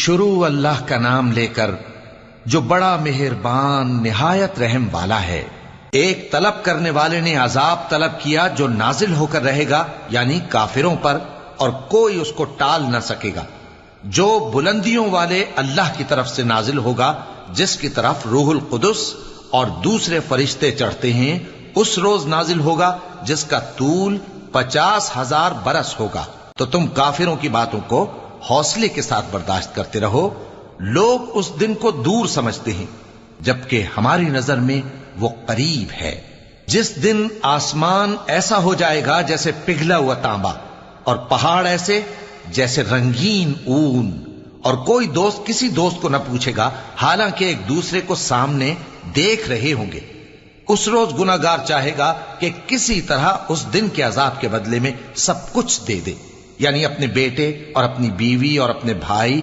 शुरू अल्लाह का नाम लेकर जो बड़ा मेहरबान निहायत रहम वाला है। एक तलब करने वाले ने अजाब तलब किया जो नाजिल होकर रहेगा, यानी काफिरों पर, और कोई उसको टाल न सकेगा। जो बुलंदियों वाले अल्लाह की तरफ से नाजिल होगा, जिसकी तरफ रूहुल कुदस और दूसरे फरिश्ते चढ़ते हैं, उस रोज नाजिल होगा जिसका तूल 50,000 बरस होगा। तो तुम काफिरों की बातों को हौसले के साथ बर्दाश्त करते रहो। लोग उस दिन को दूर समझते हैं, जबकि हमारी नजर में वो करीब है। जिस दिन आसमान ऐसा हो जाएगा जैसे पिघला हुआ तांबा, और पहाड़ ऐसे जैसे रंगीन ऊन, और कोई दोस्त किसी दोस्त को न पूछेगा, हालांकि एक दूसरे को सामने देख रहे होंगे। उस रोज गुनाहगार चाहेगा कि किसी तरह उस दिन के अजाब के बदले में सब कुछ दे दे, यानी अपने बेटे और अपनी बीवी और अपने भाई